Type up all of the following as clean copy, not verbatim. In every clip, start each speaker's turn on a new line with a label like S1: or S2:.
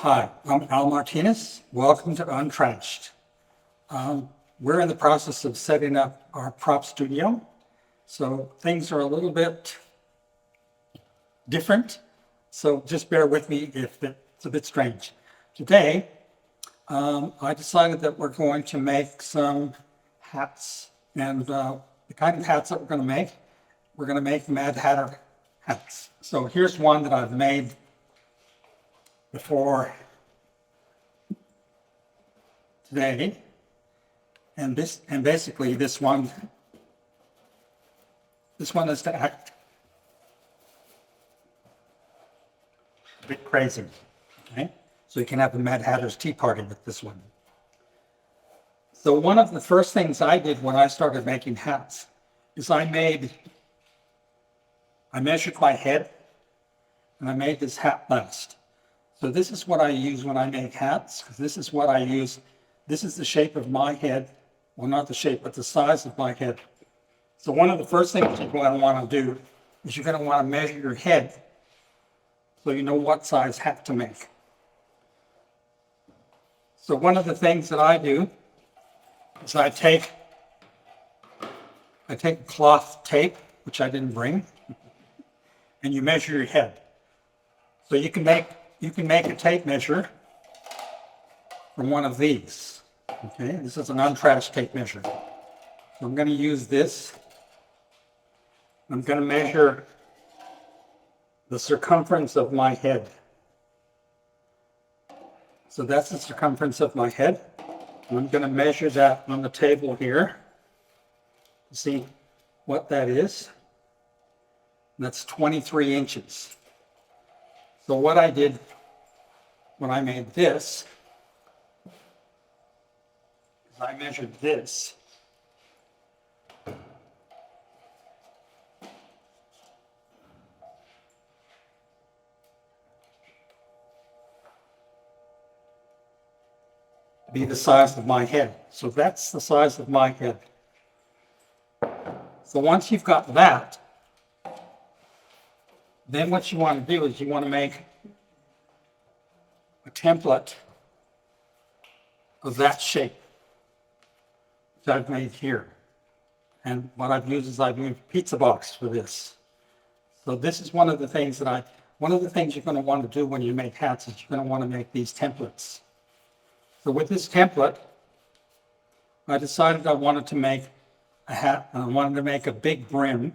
S1: Hi, I'm Al Martinez. Welcome to Untrashed. We're in the process of setting up our prop studio, so things are a little bit different. So just bear with me if it's a bit strange. Today, I decided that we're going to make some hats, and the kind of hats that we're going to make Mad Hatter hats. So here's one that I've made before today, and basically this one is to act a bit crazy. Okay, so you can have the Mad Hatter's Tea Party with this one. So one of the first things I did when I started making hats is I measured my head and I made this hat last. So this is what I use when I make hats, because this is what I use. This is the shape of my head. Well, not the shape, but the size of my head. So one of the first things you're going to want to do is you're going to want to measure your head so you know what size hat to make. So one of the things that I do is I take cloth tape, which I didn't bring, and you measure your head. So you can make a tape measure from one of these. Okay, this is an untrashed tape measure. So I'm going to use this. I'm going to measure the circumference of my head. So that's the circumference of my head. And I'm going to measure that on the table here to see what that is. And that's 23 inches. So what I did when I made this is I measured this. To be the size of my head. So that's the size of my head. So once you've got that, then what you want to do is you want to make a template of that shape that I've made here. And what I've used is I've used pizza box for this. So this is one of the things you're going to want to do when you make hats is you're going to want to make these templates. So with this template, I decided I wanted to make a hat, and I wanted to make a big brim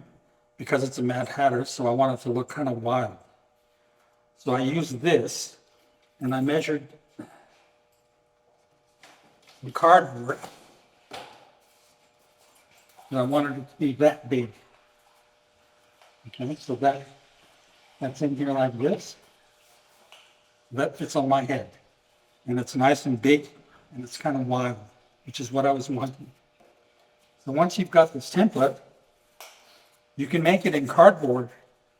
S1: because it's a Mad Hatter, so I want it to look kind of wild. So I used this, and I measured the cardboard, and I wanted it to be that big. Okay, so that's in here like this. That fits on my head, and it's nice and big, and it's kind of wild, which is what I was wanting. So once you've got this template, you can make it in cardboard,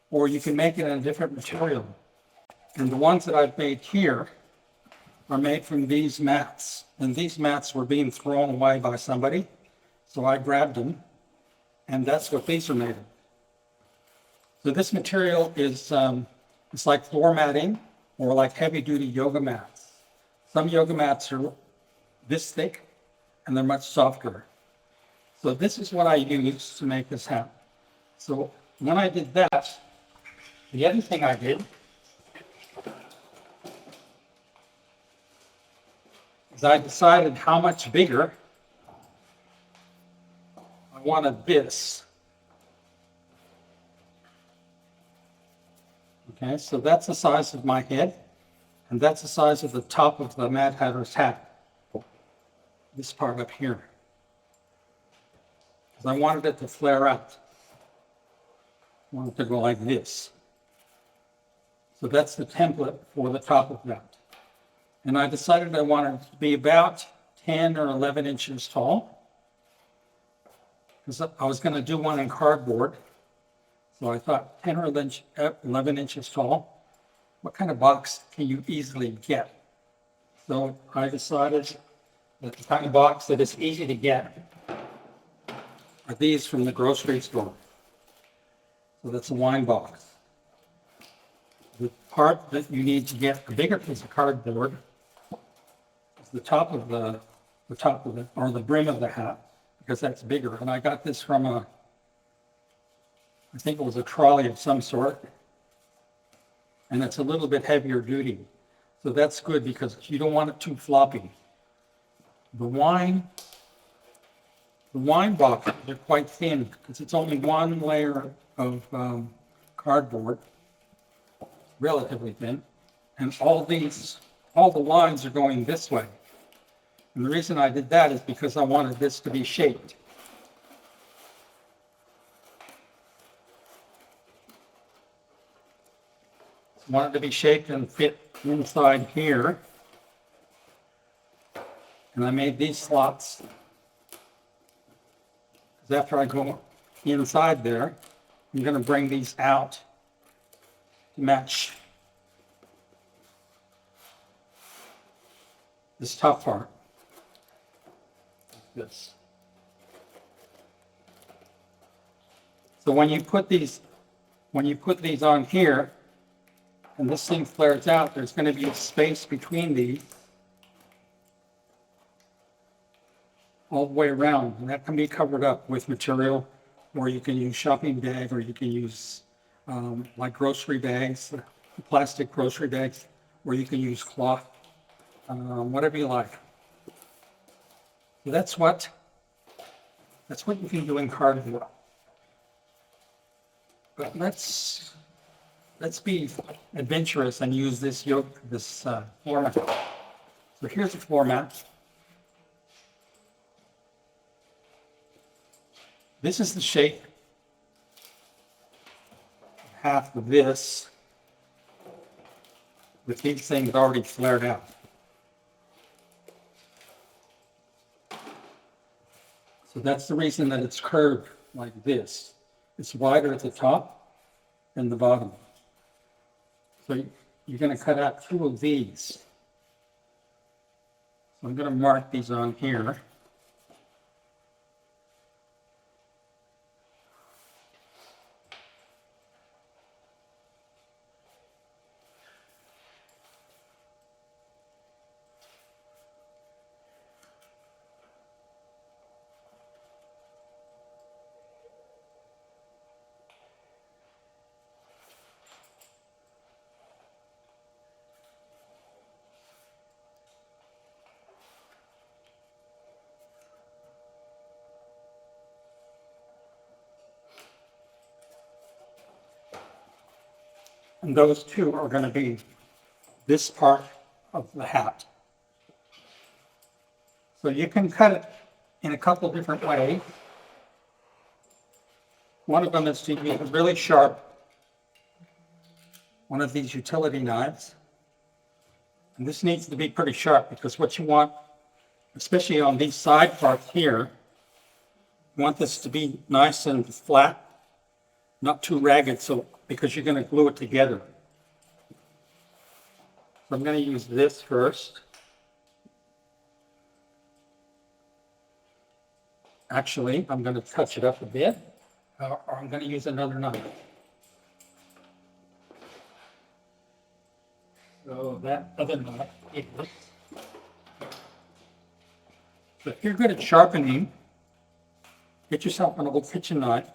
S1: or you can make it in a different material. And the ones that I've made here are made from these mats. And these mats were being thrown away by somebody, so I grabbed them, and that's what these are made of. So this material is it's like floor matting or like heavy-duty yoga mats. Some yoga mats are this thick, and they're much softer. So this is what I used to make this hat. So when I did that, the other thing I did is I decided how much bigger I wanted this. Okay, so that's the size of my head, and that's the size of the top of the Mad Hatter's hat. This part up here. Because I wanted it to flare out. I want it to go like this. So that's the template for the top of that. And I decided I wanted it to be about 10 or 11 inches tall. Because I was going to do one in cardboard. So I thought 10 or 11 inches tall. What kind of box can you easily get? So I decided that the kind of box that is easy to get are these from the grocery store. So that's a wine box. The part that you need to get a bigger piece of cardboard is the top of the, or the brim of the hat, because that's bigger. And I got this from I think it was a trolley of some sort, and it's a little bit heavier duty. So that's good because you don't want it too floppy. The wine boxes are quite thin because it's only one layer of cardboard, relatively thin, and all the lines are going this way. And the reason I did that is because I wanted this to be shaped. I want it to be shaped and fit inside here. And I made these slots because after I go inside there, I'm going to bring these out to match this top part. This. So when you put these on here, and this thing flares out, there's going to be a space between these all the way around, and that can be covered up with material, or you can use shopping bag, or you can use like grocery bags, plastic grocery bags, or you can use cloth, whatever you like. So that's what you can do in cardboard. But let's be adventurous and use this floor mat. So here's the floor mat. This is the shape of half of this, with these things already flared out. So that's the reason that it's curved like this. It's wider at the top than the bottom. So you're going to cut out 2 of these. So I'm going to mark these on here. And those 2 are going to be this part of the hat. So you can cut it in a couple different ways. One of them is to use a really sharp, one of these utility knives. And this needs to be pretty sharp because what you want, especially on these side parts here, you want this to be nice and flat, not too ragged, because you're going to glue it together. So I'm going to use this first. Actually, I'm going to touch it up a bit, or I'm going to use another knife. So that other knife is. So if you're good at sharpening, get yourself an old kitchen knife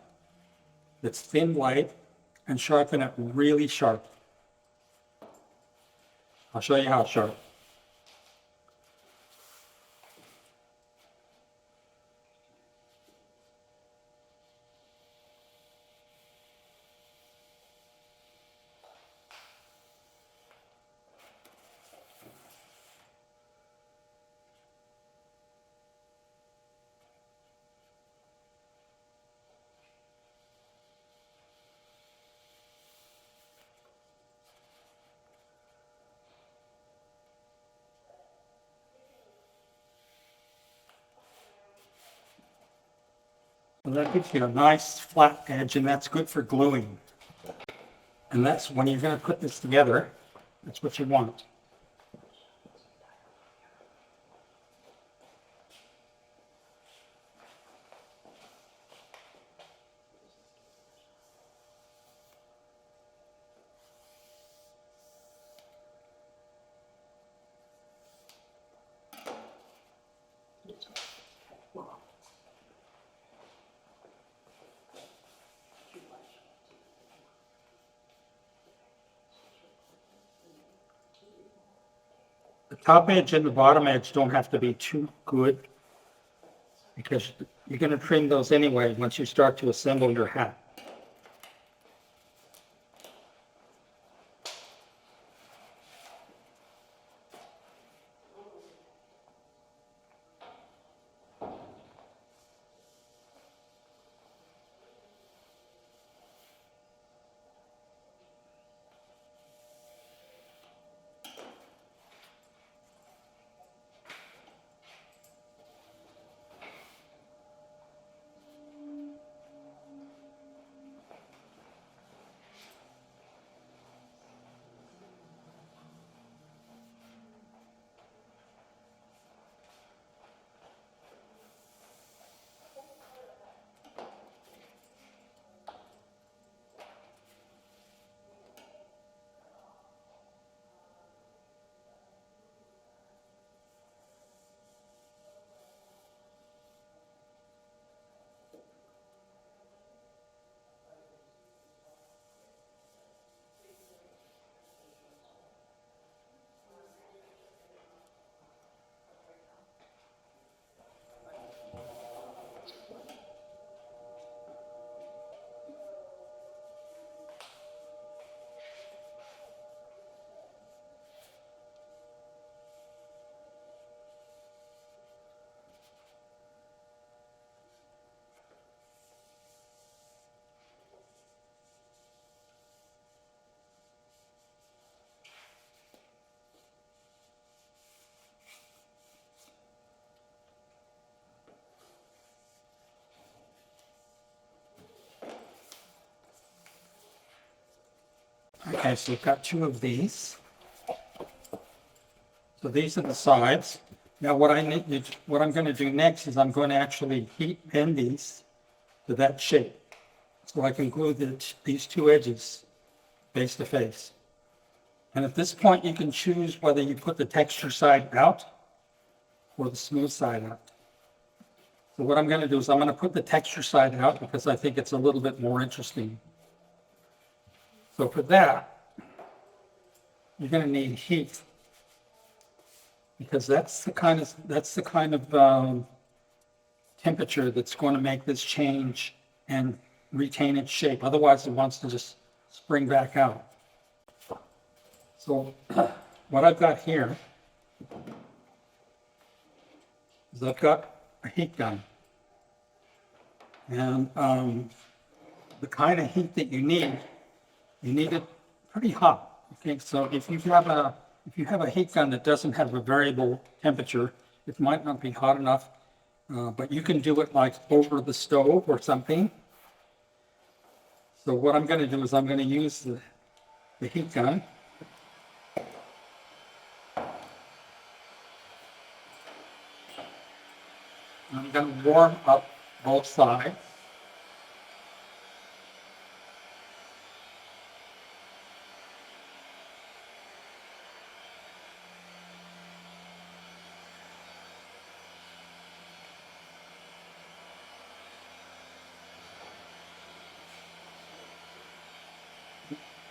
S1: that's thin blade and sharpen it really sharp. I'll show you how sharp. So that gives you a nice flat edge, and that's good for gluing. And that's when you're going to put this together, that's what you want. top edge and the bottom edge don't have to be too good because you're going to trim those anyway once you start to assemble your hat. Okay, so we've got two of these. So these are the sides. Now what I'm going to do next is I'm going to actually heat bend these to that shape. So I can glue these two edges face to face. And at this point you can choose whether you put the texture side out or the smooth side out. So what I'm going to do is I'm going to put the texture side out because I think it's a little bit more interesting. So for that, you're going to need heat because that's the kind of temperature that's going to make this change and retain its shape. Otherwise, it wants to just spring back out. So what I've got here is I've got a heat gun. And the kind of heat that you need it pretty hot. Okay, so if you have a heat gun that doesn't have a variable temperature, it might not be hot enough, but you can do it like over the stove or something. So what I'm going to do is I'm going to use the heat gun. I'm going to warm up both sides.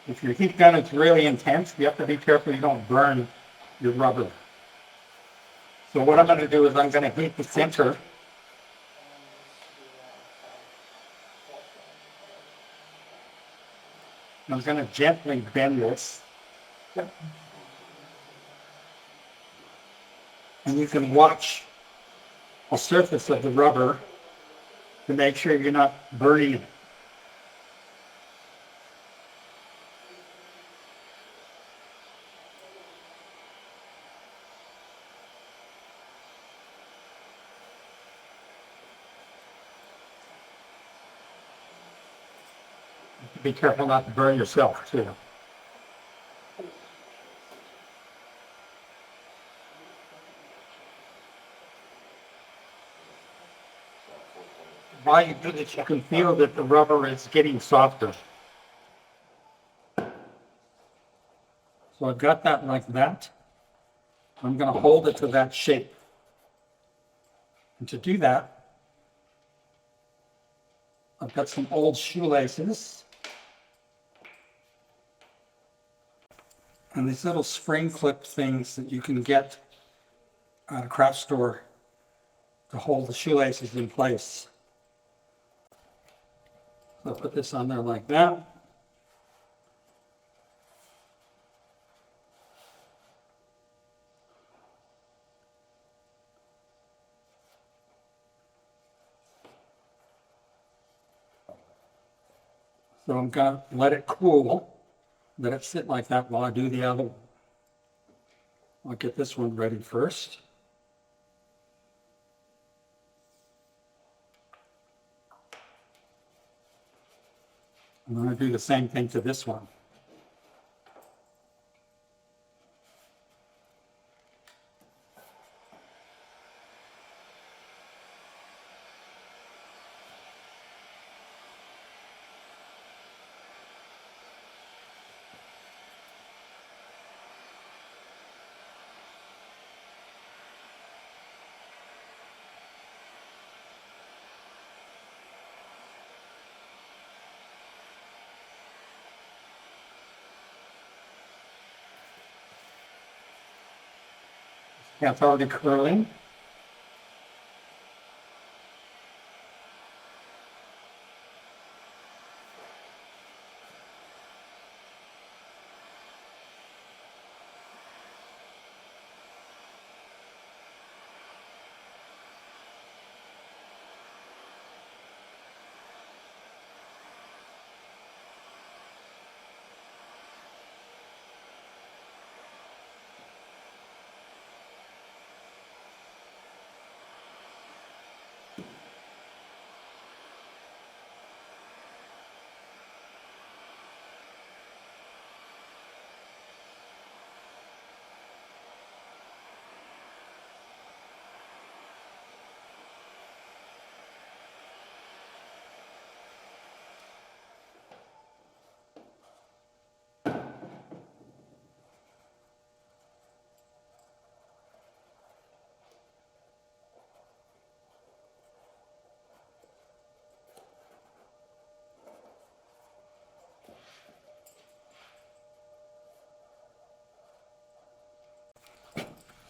S1: If your heat gun is really intense, you have to be careful you don't burn your rubber. So what I'm going to do is I'm going to heat the center. I'm going to gently bend this. And you can watch the surface of the rubber to make sure you're not burning it. Be careful not to burn yourself too. While you do this, you can feel that the rubber is getting softer. So I've got that like that. I'm going to hold it to that shape. And to do that, I've got some old shoelaces. And these little spring clip things that you can get at a craft store to hold the shoelaces in place. So I'll put this on there like that. So I'm going to let it cool, let it sit like that while I do the other one. I'll get this one ready first. I'm going to do the same thing to this one. Yeah, it's already curling.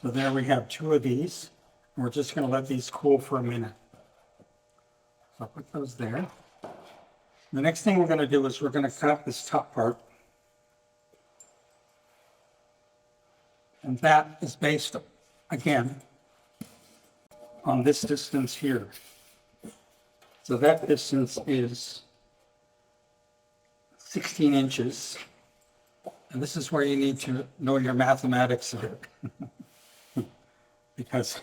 S1: So there we have two of these. We're just going to let these cool for a minute. So I'll put those there. The next thing we're going to do is we're going to cut this top part. And that is based, again, on this distance here. So that distance is 16 inches. And this is where you need to know your mathematics of it. Because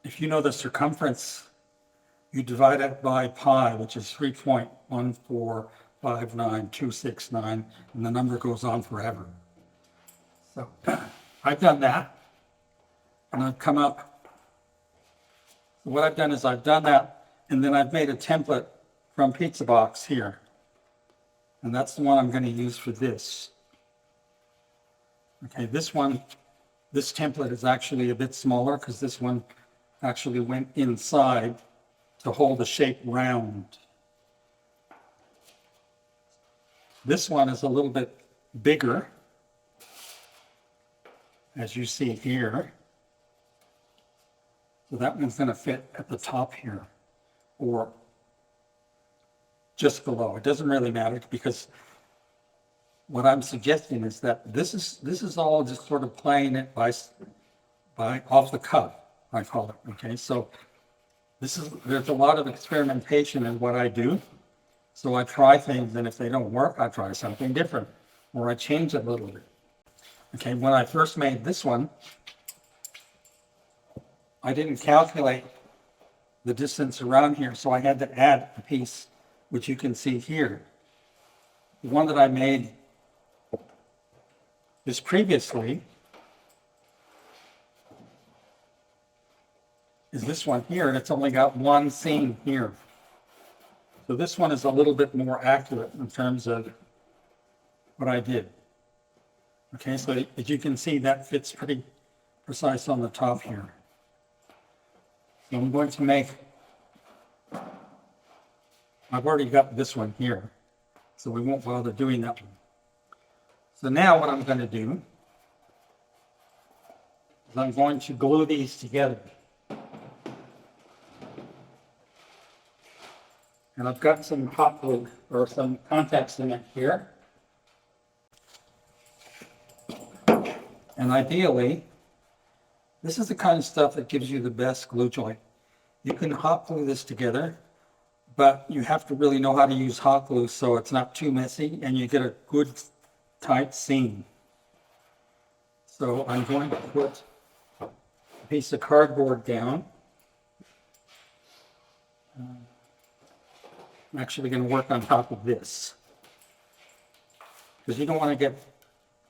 S1: if you know the circumference, you divide it by pi, which is 3.1459269, and the number goes on forever. So I've done that, and I've come up. What I've done is I've done that, and then I've made a template from Pizza Box here. And that's the one I'm going to use for this. Okay, this one, this template is actually a bit smaller because this one actually went inside to hold the shape round. This one is a little bit bigger, as you see here. So that one's going to fit at the top here, or just below. It doesn't really matter, because what I'm suggesting is that this is all just sort of playing it by off the cuff, I call it. Okay, so there's a lot of experimentation in what I do. So I try things, and if they don't work, I try something different, or I change it a little bit. Okay, when I first made this one, I didn't calculate the distance around here, so I had to add a piece, which you can see here. The one that I made this previously is this one here, and it's only got one seam here. So this one is a little bit more accurate in terms of what I did. Okay, so as you can see, that fits pretty precise on the top here. So I'm going to make, I've already got this one here, so we won't bother doing that one. So now what I'm going to do is I'm going to glue these together. And I've got some hot glue or some contact cement here. And ideally, this is the kind of stuff that gives you the best glue joint. You can hot glue this together, but you have to really know how to use hot glue so it's not too messy and you get a good tight seam. So I'm going to put a piece of cardboard down. I'm actually going to work on top of this because you don't want to get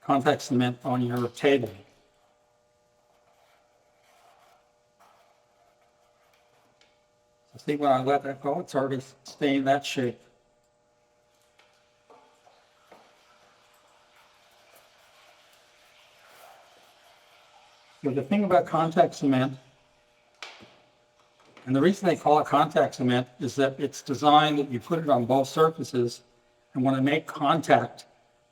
S1: contact cement on your table. So see, when I let that go, it's already staying that shape. So the thing about contact cement, and the reason they call it contact cement, is that it's designed that you put it on both surfaces, and when they make contact,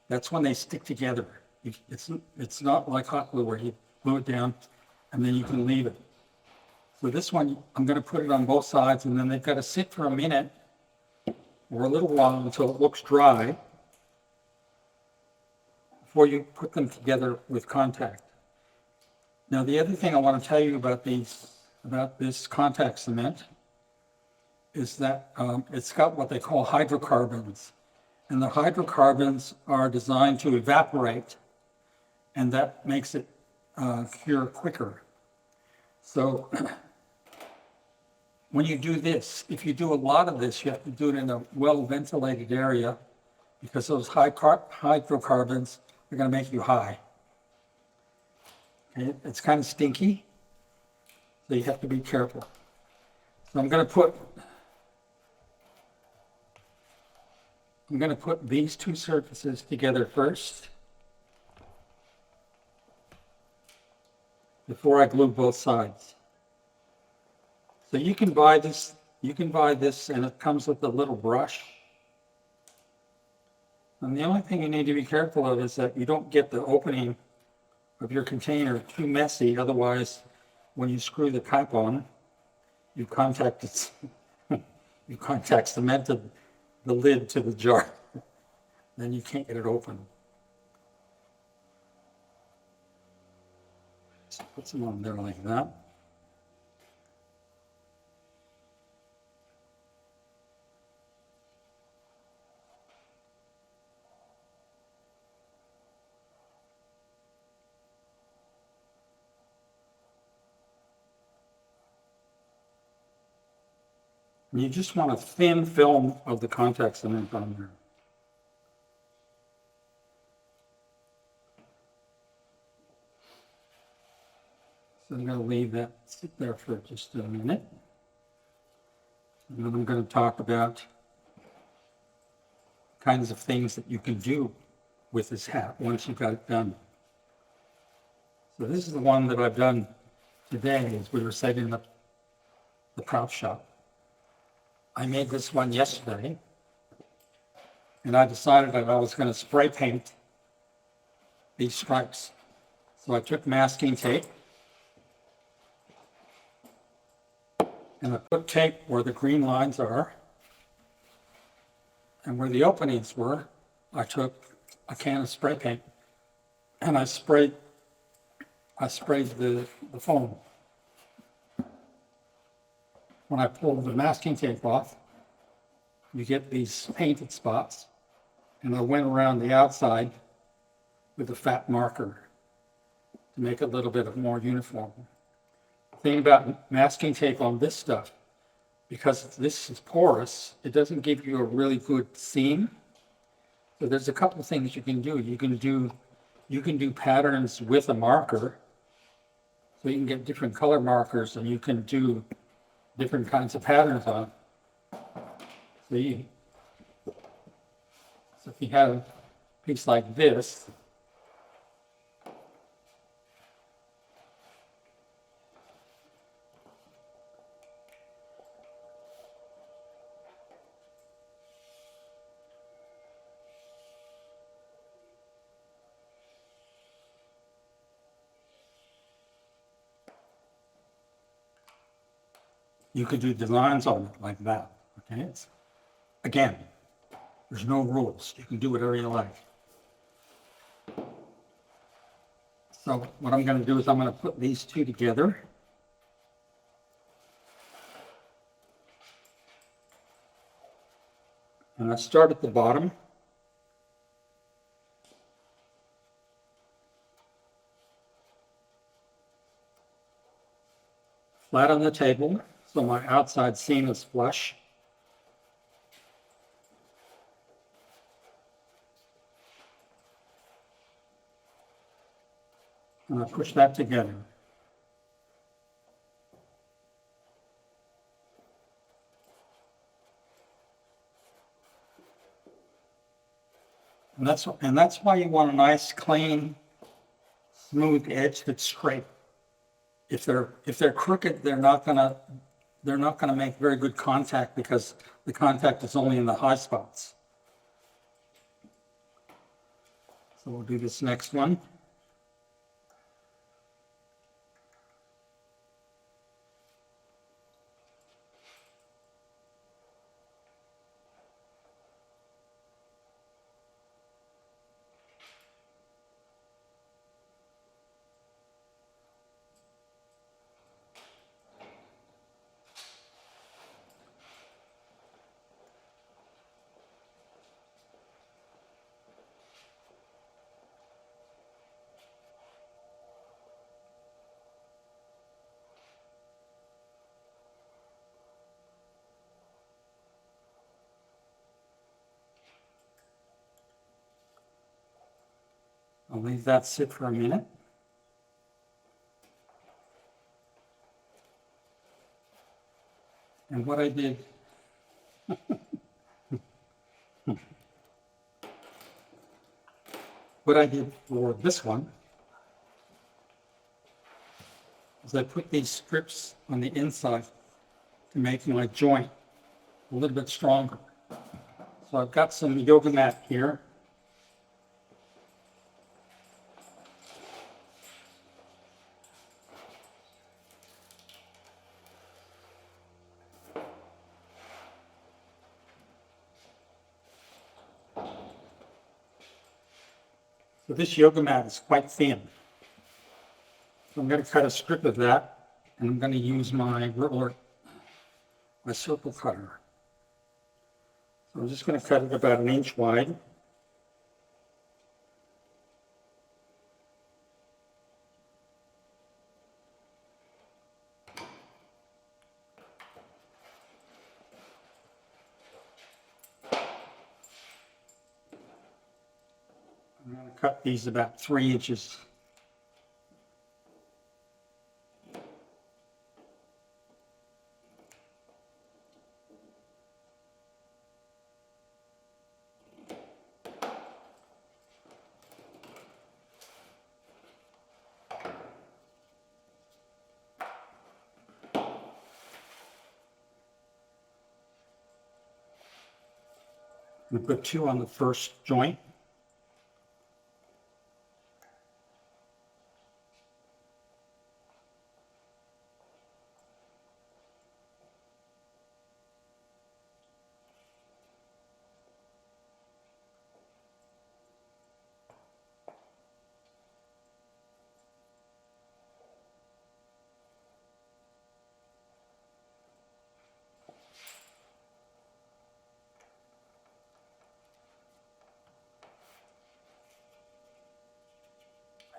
S1: that's when they stick together. It's not like hot glue where you glue it down and then you can leave it. So this one, I'm going to put it on both sides, and then they've got to sit for a minute or a little while until it looks dry before you put them together with contact. Now, the other thing I want to tell you about this contact cement is that it's got what they call hydrocarbons. And the hydrocarbons are designed to evaporate, and that makes it cure quicker. So when you do this, if you do a lot of this, you have to do it in a well-ventilated area because those hydrocarbons are going to make you high. Okay? It's kind of stinky, so you have to be careful. So I'm going to put these two surfaces together first before I glue both sides. So you can buy this and it comes with a little brush. And the only thing you need to be careful of is that you don't get the opening of your container too messy. Otherwise, when you screw the cap on, you contact cemented the lid to the jar. Then you can't get it open. So put some on there like that. And you just want a thin film of the contact cement on there. So I'm going to leave that sit there for just a minute. And then I'm going to talk about kinds of things that you can do with this hat once you've got it done. So this is the one that I've done today as we were setting up the prop shop. I made this one yesterday, and I decided that I was going to spray paint these stripes. So I took masking tape, and I put tape where the green lines are, and where the openings were, I took a can of spray paint, and I sprayed the foam. When I pulled the masking tape off, you get these painted spots, and I went around the outside with a fat marker to make it a little bit more uniform. The thing about masking tape on this stuff, because this is porous, it doesn't give you a really good seam. So there's a couple of things you can do. You can do patterns with a marker, so you can get different color markers, and you can do different kinds of patterns on. So if you have a piece like this, You could do designs on it like that, okay? Again, there's no rules. You can do whatever you like. So what I'm going to do is I'm going to put these two together. And I start at the bottom. Flat on the table, so my outside seam is flush. And I push that together. And that's why you want a nice, clean, smooth edge that's straight. If they're crooked, they're not gonna make very good contact because the contact is only in the high spots. So we'll do this next one. I'll leave that sit for a minute. And what I did, for this one is I put these strips on the inside to make my joint a little bit stronger. So I've got some yoga mat here. So this yoga mat is quite thin. So I'm going to cut a strip of that, and I'm going to use my ruler, my circle cutter. So I'm just going to cut it about 1 inch wide. I'm going to cut these about 3 inches. We put 2 on the first joint.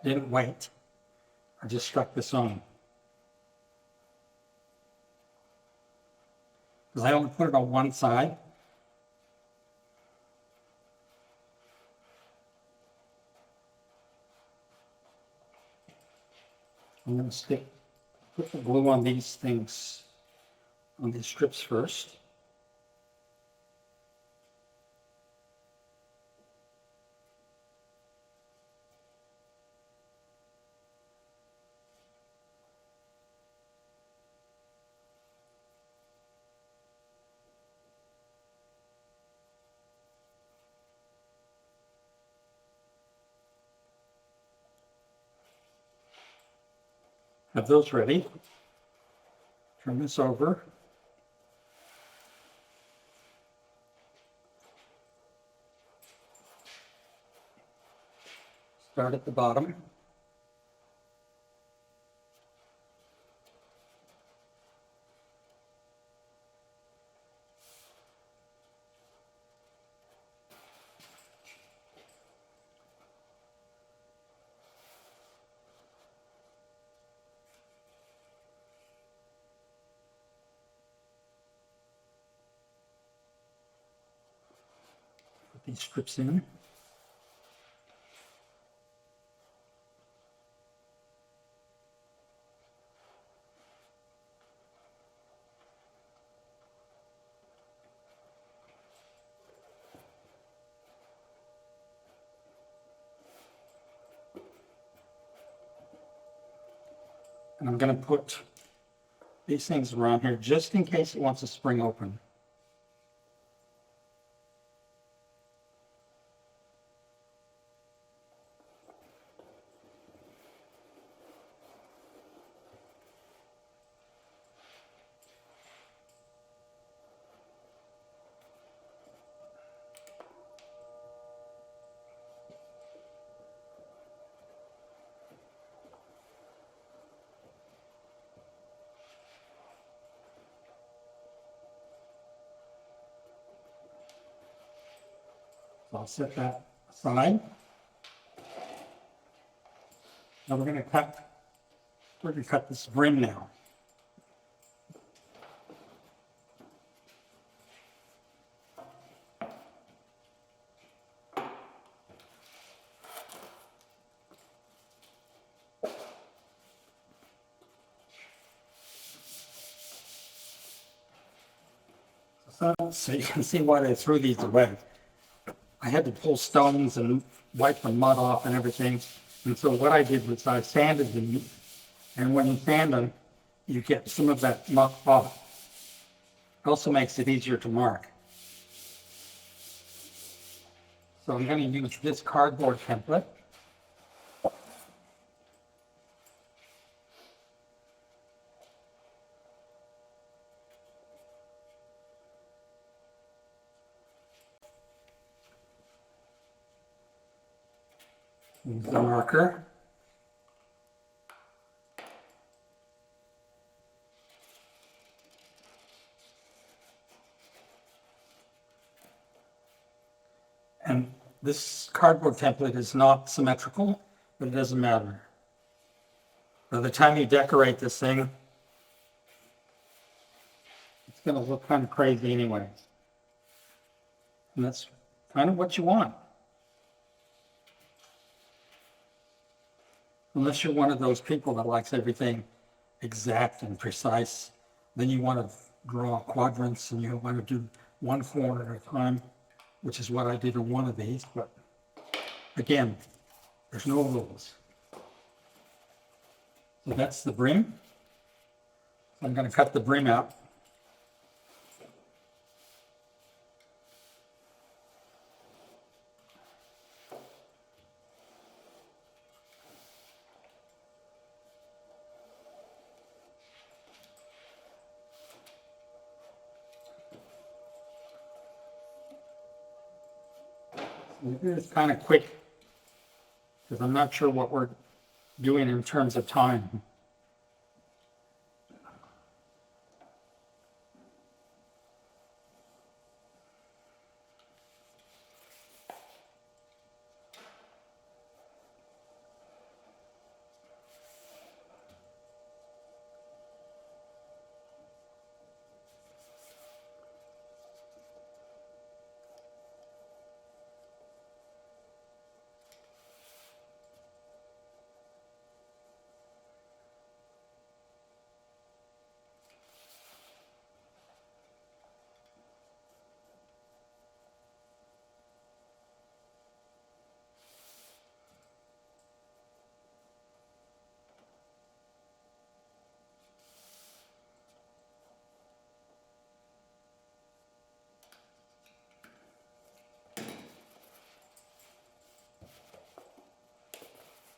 S1: I didn't wait. I just stuck this on. Because I only put it on one side. I'm going to put the glue on these things, on these strips first. Have those ready. Turn this over. Start at the bottom. Put these strips in. And I'm going to put these things around here just in case it wants to spring open. So I'll set that aside. Now we're going to cut this brim now. So you can see why they threw these away. I had to pull stones and wipe the mud off and everything. And so what I did was I sanded them. And when you sand them, you get some of that muck off. It also makes it easier to mark. So I'm going to use this cardboard template. Use the marker. And this cardboard template is not symmetrical, but it doesn't matter. By the time you decorate this thing, it's going to look kind of crazy anyway. And that's kind of what you want. Unless you're one of those people that likes everything exact and precise, then you want to draw quadrants and you want to do one corner at a time, which is what I did in one of these. But again, there's no rules. So that's the brim. I'm going to cut the brim out. It's kind of quick because I'm not sure what we're doing in terms of time.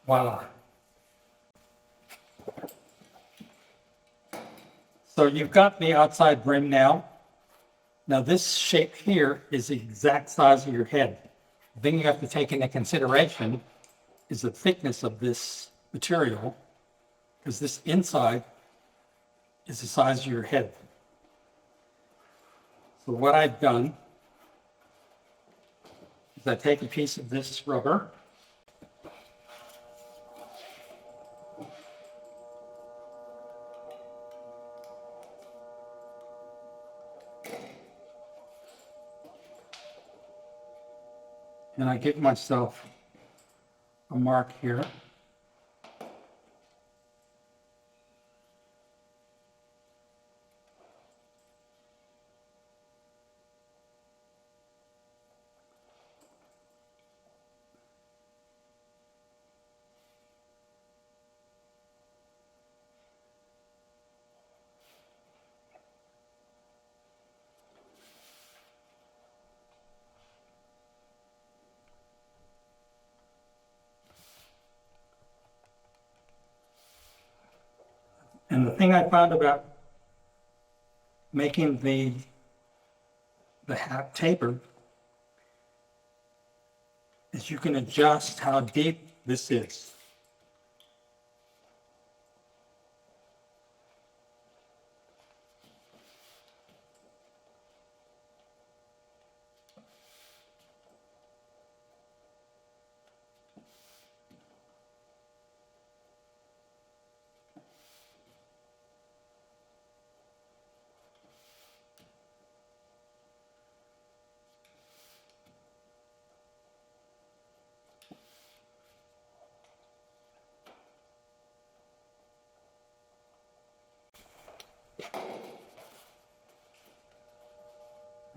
S1: Voila. So you've got the outside brim now. Now this shape here is the exact size of your head. The thing you have to take into consideration is the thickness of this material, because this inside is the size of your head. So what I've done is I take a piece of this rubber, and I give myself a mark here. And the thing I found about making the hat taper is you can adjust how deep this is.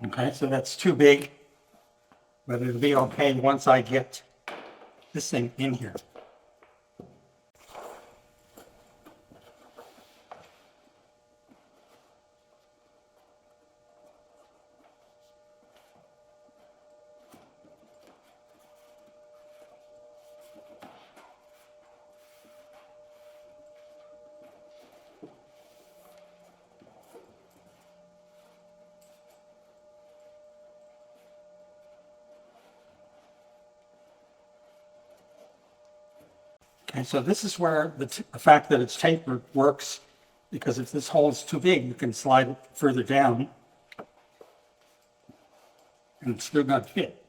S1: Okay, so that's too big, but it'll be okay once I get this thing in here. Okay, so this is where the fact that it's tapered works, because if this hole is too big, you can slide it further down and it's still going to fit.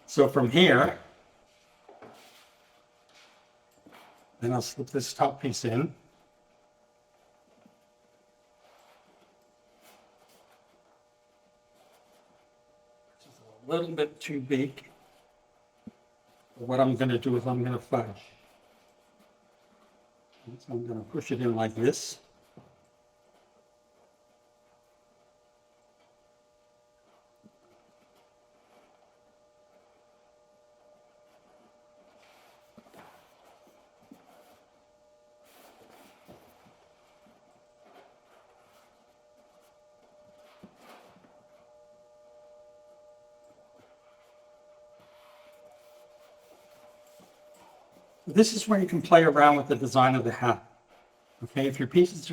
S1: So from here, then I'll slip this top piece in. A little bit too big. What I'm going to do is I'm going to fudge. So I'm going to push it in like this. This is where you can play around with the design of the hat. Okay, if your pieces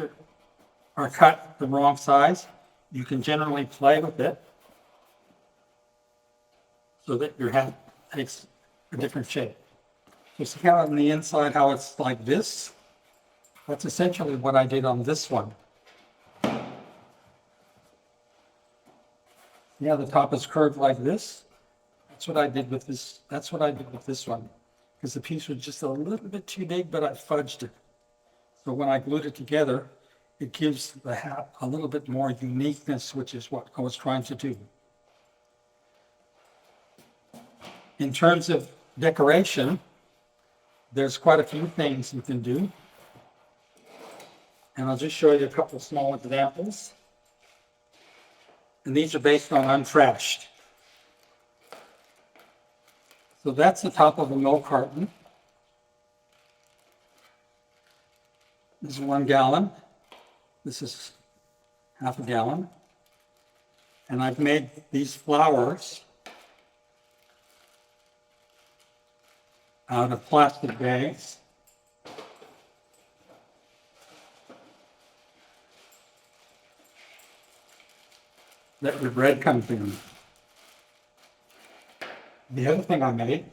S1: are cut the wrong size, you can generally play with it so that your hat takes a different shape. So see how on the inside, how it's like this? That's essentially what I did on this one. Yeah, the top is curved like this. That's what I did with this. That's what I did with this one. Because the piece was just a little bit too big, but I fudged it. So when I glued it together, it gives the hat a little bit more uniqueness, which is what I was trying to do. In terms of decoration, there's quite a few things you can do. And I'll just show you a couple small examples. And these are based on Untrashed. So that's the top of a milk carton. This is 1 gallon. This is half a gallon. And I've made these flowers out of plastic bags. That the bread comes in. The other thing I made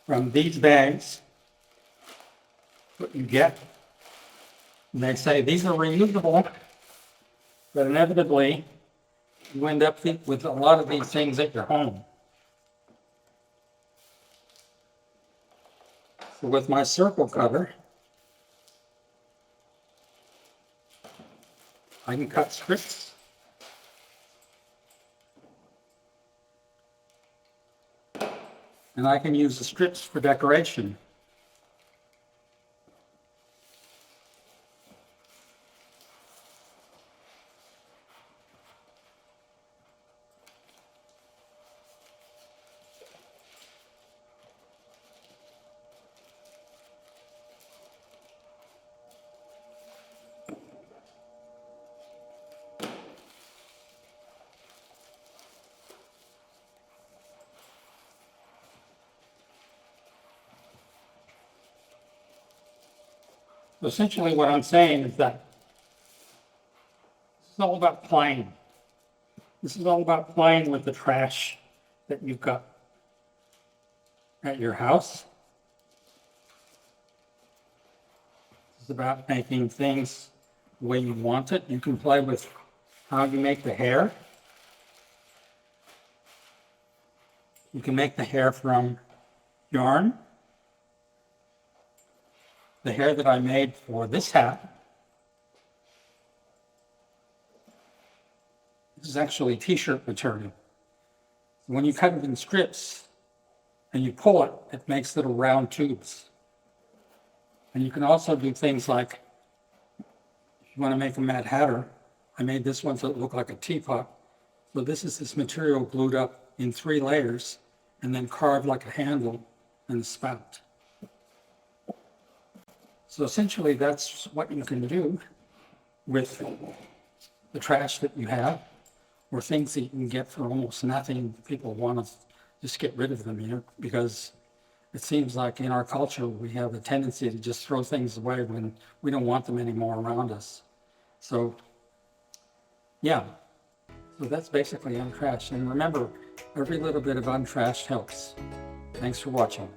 S1: from these bags, what you get, and they say these are reusable, but inevitably you end up with a lot of these things at your home. So with my circle cutter, I can cut strips. And I can use the strips for decoration. Essentially what I'm saying is that this is all about playing. This is all about playing with the trash that you've got at your house. It's about making things the way you want it. You can play with how you make the hair. You can make the hair from yarn. The hair that I made for this hat, this is actually t-shirt material. When you cut it in strips and you pull it, it makes little round tubes. And you can also do things like, if you want to make a Mad Hatter, I made this one so it looked like a teapot. So this is this material glued up in 3 layers and then carved like a handle and a spout. So essentially that's what you can do with the trash that you have, or things that you can get for almost nothing. People want to just get rid of them, you know, because it seems like in our culture we have a tendency to just throw things away when we don't want them anymore around us. So yeah, so that's basically Untrashed. And remember, every little bit of Untrashed helps. Thanks for watching.